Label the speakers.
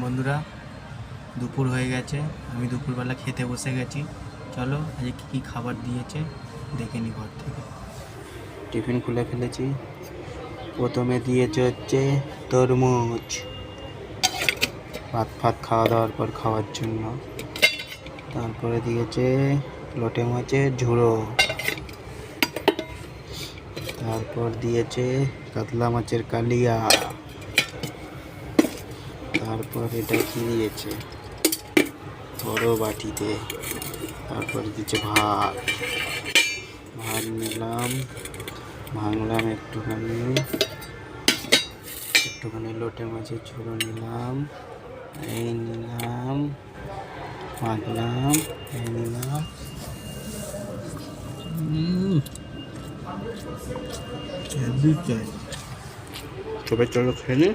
Speaker 1: বন্ধুরা, দুপুর হয়ে গেছে। আমি দুপুরবেলা খেতে বসে গেছি। চলো আজকে কী কী খাবার দিয়েছে দেখে নি ঘর থেকে। টিফিন খুলে ফেলেছি। প্রথমে দিয়েছে হচ্ছে তরমুজ, ভাত খাওয়া দাওয়ার পর খাওয়ার জন্য। তারপরে দিয়েছে লোটে মাছের ঝুড়ো। তারপর দিয়েছে কাতলা মাছের কালিয়া। তারপর এটা কি দিয়েছে বড় বাটিতে। তারপরে দিচ্ছে ভাত নিলাম, ভাঙলাম একটুখানি লোটে মাছের ঝুড়ো নিলাম, এই নিলাম, ভাঙলাম, এই নিলাম। তবে চলো খেয়ে নি।